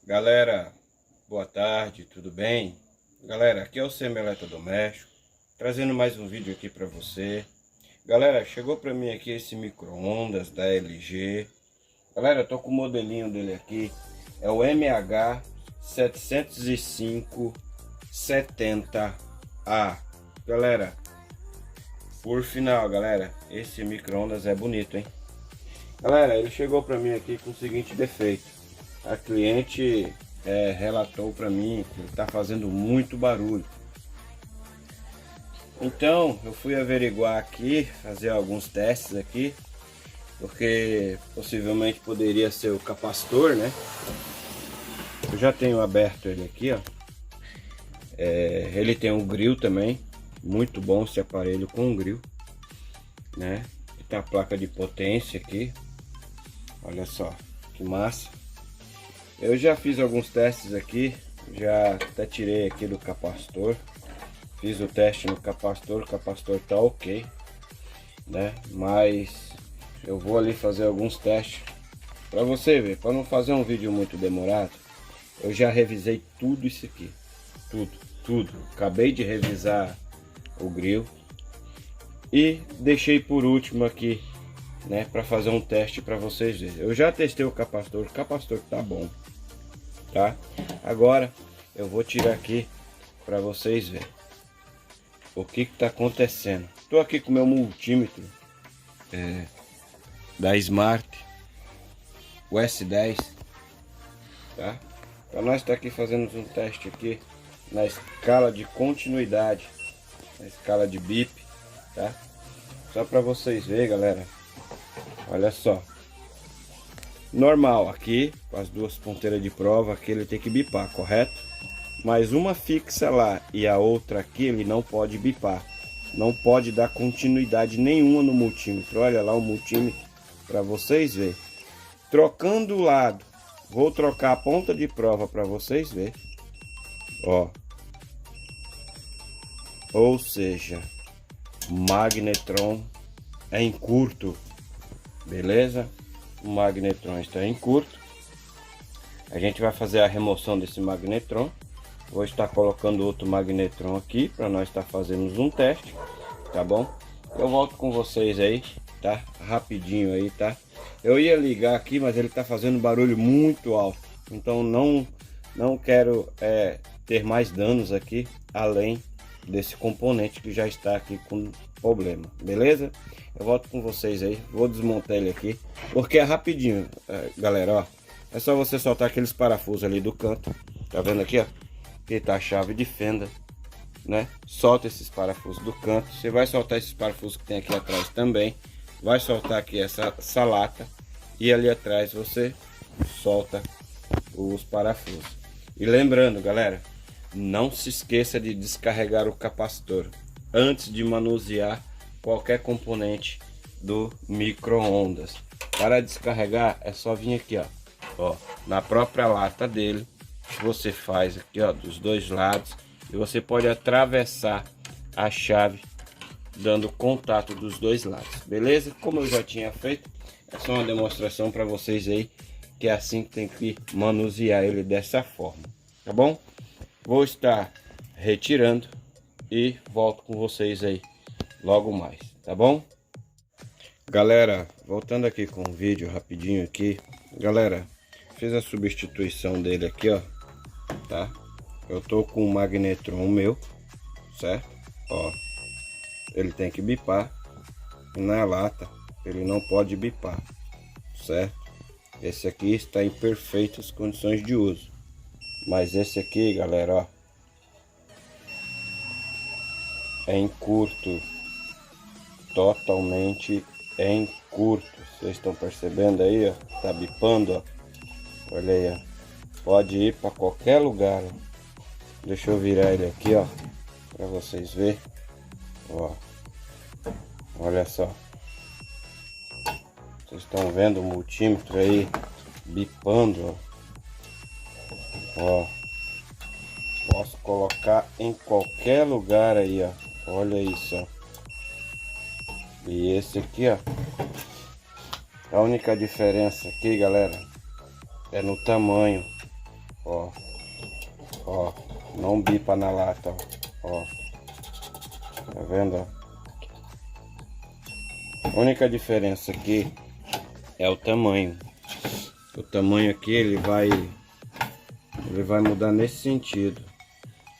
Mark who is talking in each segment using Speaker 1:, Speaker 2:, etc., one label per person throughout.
Speaker 1: Galera, boa tarde, tudo bem? Galera, aqui é o Semi-Eletrodoméstico, trazendo mais um vídeo aqui para você. Galera, chegou para mim aqui esse micro-ondas da LG. Galera, eu tô com o modelinho dele aqui, é o MH705-70A. Galera, por final, galera, esse micro-ondas é bonito, hein? Galera, ele chegou para mim aqui com o seguinte defeito. A cliente relatou para mim que está fazendo muito barulho. Então eu fui averiguar aqui, fazer alguns testes aqui, porque possivelmente poderia ser o capacitor, né? Eu já tenho aberto ele aqui, ó. Ele tem um grill também, muito bom esse aparelho com grill, né? Tem a placa de potência aqui, olha só que massa. Eu já fiz alguns testes aqui, já até tirei aqui do capacitor, fiz o teste no capacitor, o capacitor tá ok, né? Mas eu vou ali fazer alguns testes para você ver, para não fazer um vídeo muito demorado. Eu já revisei tudo isso aqui, tudo. Acabei de revisar o grill e deixei por último aqui, né, para fazer um teste para vocês verem. Eu já testei o capacitor tá bom, tá? Agora eu vou tirar aqui para vocês verem o que tá acontecendo. Tô aqui com meu multímetro da Smart, o S10, tá? Para nós estar aqui fazendo um teste aqui na escala de continuidade, na escala de bip, tá? Só para vocês verem, galera. Olha só, normal aqui, com as duas ponteiras de prova, aqui ele tem que bipar, correto? Mas uma fixa lá e a outra aqui, ele não pode bipar. Não pode dar continuidade nenhuma no multímetro. Olha lá o multímetro, para vocês verem. Trocando o lado, vou trocar a ponta de prova para vocês verem. Ó. Ou seja, magnetron é em curto. Beleza? O magnetron está em curto. A gente vai fazer a remoção desse magnetron. Vou estar colocando outro magnetron aqui para nós estar fazendo um teste, tá bom? Eu volto com vocês aí, tá? Rapidinho aí, tá? Eu ia ligar aqui, mas ele tá fazendo barulho muito alto. Então não quero ter mais danos aqui, além desse componente que já está aqui com problema, beleza? Eu volto com vocês aí, vou desmontar ele aqui, porque é rapidinho, galera, ó. É só você soltar aqueles parafusos ali do canto, tá vendo aqui, ó? Que tá a chave de fenda, né? Solta esses parafusos do canto, você vai soltar esses parafusos que tem aqui atrás também, vai soltar aqui essa lata, e ali atrás você solta os parafusos. E lembrando, galera, não se esqueça de descarregar o capacitor antes de manusear qualquer componente do micro-ondas. Para descarregar é só vir aqui, ó, na própria lata dele. Você faz aqui, ó, dos dois lados, e você pode atravessar a chave dando contato dos dois lados, beleza? Como eu já tinha feito, é só uma demonstração para vocês aí, que é assim que tem que manusear ele, dessa forma, tá bom? Vou estar retirando e volto com vocês aí logo mais, tá bom? Galera, voltando aqui com o vídeo rapidinho aqui, galera, fiz a substituição dele aqui, ó, tá? Eu tô com o magnetron meu, certo? Ó, ele tem que bipar, e na lata ele não pode bipar, certo? Esse aqui está em perfeitas condições de uso, mas esse aqui, galera, ó, é em curto, totalmente em curto. Vocês estão percebendo aí, ó, tá bipando, ó. Olha aí, ó, pode ir para qualquer lugar, ó. Deixa eu virar ele aqui, ó, para vocês verem, ó. Olha só, vocês estão vendo o multímetro aí bipando, ó. Posso colocar em qualquer lugar aí, ó. Olha isso, ó. E esse aqui, ó, a única diferença aqui, galera, é no tamanho. Ó, ó, não bipa na lata, ó. Tá vendo, ó? A única diferença aqui é o tamanho. O tamanho aqui ele vai mudar nesse sentido.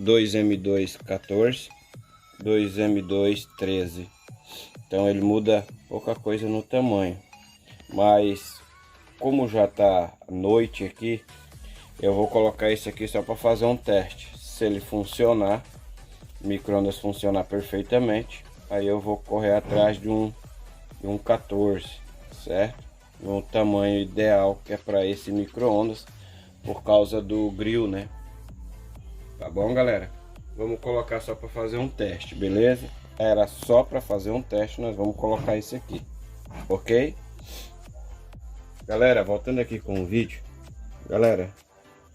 Speaker 1: 2M2 14, 2M2 13. Então ele muda pouca coisa no tamanho. Mas como já tá noite aqui, eu vou colocar esse aqui só para fazer um teste. Se ele funcionar, o micro-ondas funcionar perfeitamente, aí eu vou correr atrás de um 14, certo? No tamanho ideal que é para esse micro-ondas, por causa do grill, né? Tá bom, galera? Vamos colocar só para fazer um teste, beleza? Era só para fazer um teste, nós vamos colocar esse aqui, ok? Galera, voltando aqui com o vídeo, galera,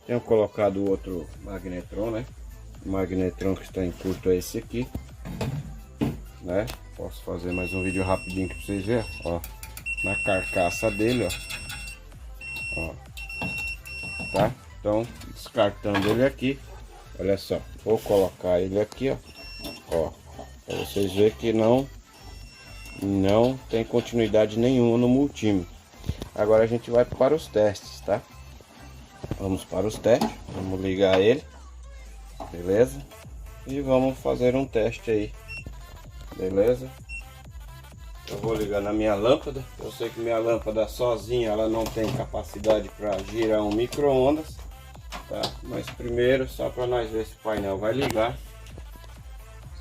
Speaker 1: tenho colocado o outro magnetron, né? O magnetron que está em curto é esse aqui, né? Posso fazer mais um vídeo rapidinho para vocês verem, ó, na carcaça dele, ó, tá? Então, descartando ele aqui, olha só, vou colocar ele aqui, ó, para vocês verem que não tem continuidade nenhuma no multímetro. Agora a gente vai para os testes, tá? Vamos para os testes, vamos ligar ele, beleza? E vamos fazer um teste aí, beleza? Eu vou ligar na minha lâmpada. Eu sei que minha lâmpada sozinha ela não tem capacidade para girar um micro-ondas, tá? Mas primeiro, só para nós ver se o painel vai ligar.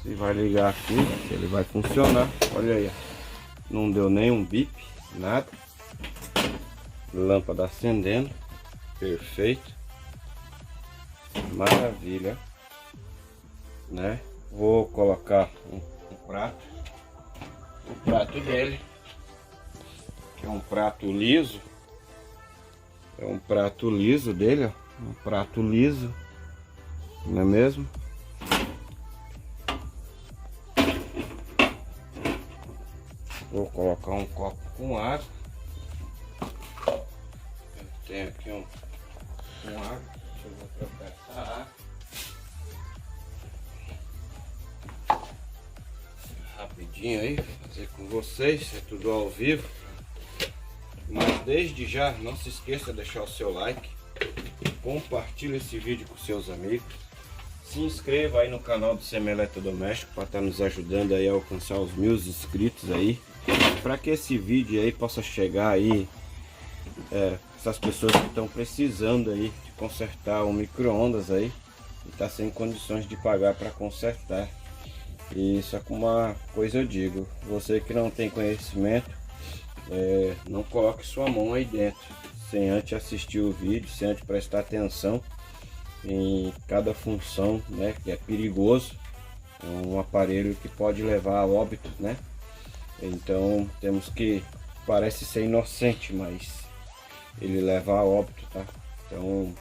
Speaker 1: Se vai ligar aqui, se ele vai funcionar. Olha aí, não deu nenhum bip, nada. Lâmpada acendendo, perfeito, maravilha, né? Vou colocar um prato, o prato dele, que é um prato liso, é um prato liso dele, ó, um prato liso, não é mesmo? Vou colocar um copo com água. Tem aqui um água, deixa eu ver trocar essa água. Rapidinho aí, fazer com vocês, é tudo ao vivo. Mas desde já, não se esqueça de deixar o seu like, compartilhe esse vídeo com seus amigos, se inscreva aí no canal do Semieletrodoméstico para estar nos ajudando aí a alcançar os 1000 inscritos aí, para que esse vídeo aí possa chegar aí essas pessoas que estão precisando aí de consertar um micro-ondas aí e tá sem condições de pagar para consertar. E só que uma coisa eu digo, você que não tem conhecimento, não coloque sua mão aí dentro sem antes assistir o vídeo, sem antes prestar atenção em cada função, né, que é perigoso, é um aparelho que pode levar a óbito, né? Então temos que, parece ser inocente, mas ele leva a óbito, tá? Então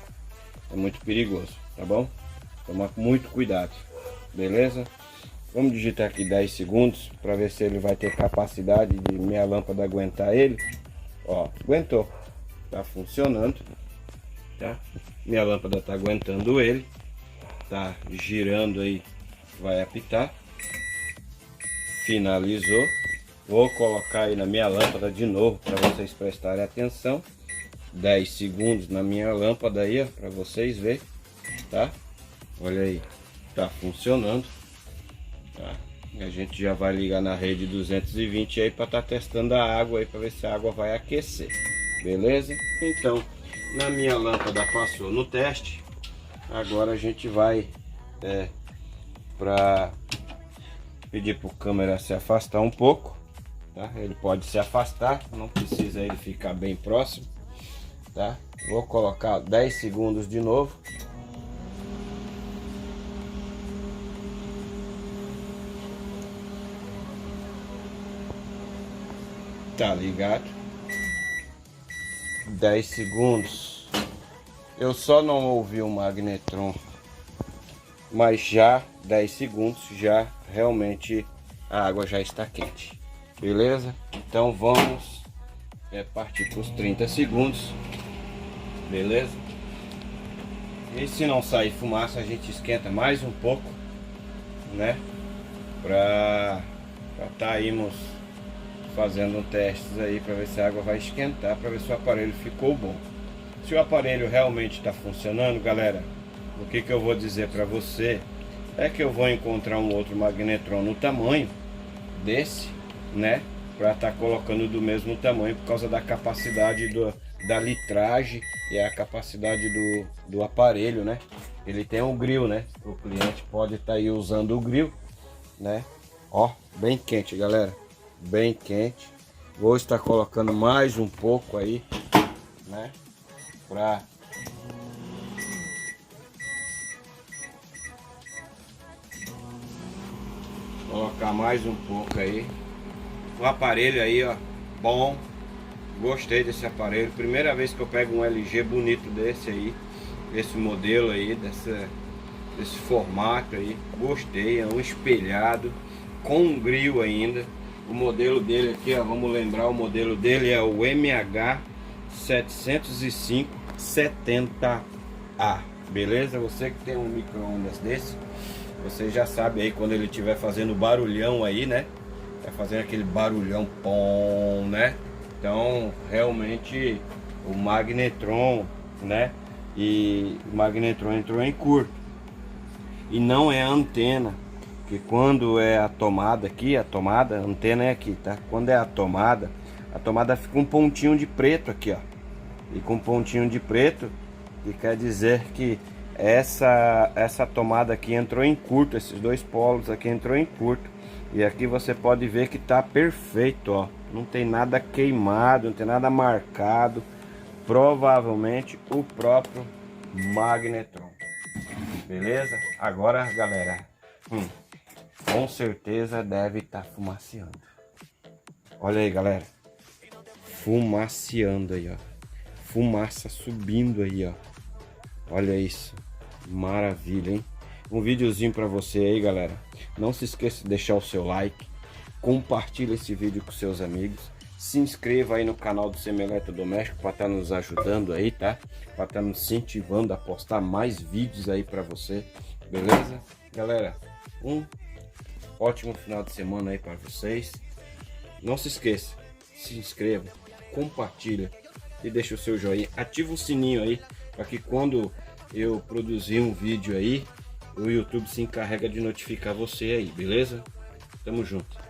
Speaker 1: é muito perigoso, tá bom? Tomar muito cuidado, beleza? Vamos digitar aqui 10 segundos para ver se ele vai ter capacidade de minha lâmpada aguentar ele. Ó, aguentou, tá funcionando, tá? Minha lâmpada tá aguentando ele, tá girando aí, vai apitar. Finalizou. Vou colocar aí na minha lâmpada de novo para vocês prestarem atenção. 10 segundos na minha lâmpada aí, ó, para vocês verem, tá? Olha aí, tá funcionando, tá? A gente já vai ligar na rede 220 aí para estar testando a água aí, para ver se a água vai aquecer, beleza? Então, na minha lâmpada passou no teste. Agora a gente vai para pedir para o câmera se afastar um pouco, tá? Ele pode se afastar, não precisa ele ficar bem próximo, tá? Vou colocar 10 segundos de novo. Tá ligado? 10 segundos. Eu só não ouvi o magnetron, mas já 10 segundos já realmente a água já está quente, beleza? Então vamos partir para os 30 segundos, beleza? E se não sair fumaça, a gente esquenta mais um pouco, né? Pra tá irmos fazendo testes aí para ver se a água vai esquentar, para ver se o aparelho ficou bom. Se o aparelho realmente está funcionando, galera, o que eu vou dizer para você é que eu vou encontrar um outro magnetron no tamanho desse, né? Para estar colocando do mesmo tamanho por causa da capacidade da litragem e a capacidade do aparelho, né? Ele tem um grill, né? O cliente pode estar aí usando o grill, né? Ó, bem quente, galera, bem quente. Vou estar colocando mais um pouco aí, né? Pra colocar mais um pouco aí. O aparelho aí, ó, bom. Gostei desse aparelho. Primeira vez que eu pego um LG bonito desse aí, esse modelo aí, desse formato aí. Gostei, é um espelhado com um grill ainda. O modelo dele aqui, ó, vamos lembrar, o modelo dele é o MH705-70A, beleza? Você que tem um micro-ondas desse, você já sabe aí quando ele estiver fazendo barulhão aí, né? Tá fazendo aquele barulhão, pom, né? Então, realmente, o magnetron, né? E o magnetron entrou em curto. E não é a antena, que quando é a tomada aqui, a antena é aqui, tá? Quando é a tomada fica um pontinho de preto aqui, ó. E com um pontinho de preto, que quer dizer que essa tomada aqui entrou em curto, esses dois polos aqui entrou em curto. E aqui você pode ver que tá perfeito, ó. Não tem nada queimado, não tem nada marcado. Provavelmente o próprio magnetron. Beleza? Agora, galera, com certeza deve estar fumaceando. Olha aí, galera. Fumaceando aí, ó. Fumaça subindo aí, ó. Olha isso. Maravilha, hein? Um videozinho para você aí, galera. Não se esqueça de deixar o seu like. Compartilhe esse vídeo com seus amigos. Se inscreva aí no canal do Semieletrodoméstico para estar nos ajudando aí, tá? Para estar nos incentivando a postar mais vídeos aí para você. Beleza? Galera, um ótimo final de semana aí para vocês. Não se esqueça, se inscreva, compartilha e deixa o seu joinha. Ativa o sininho aí para que quando eu produzir um vídeo aí, o YouTube se encarrega de notificar você aí, beleza? Tamo junto.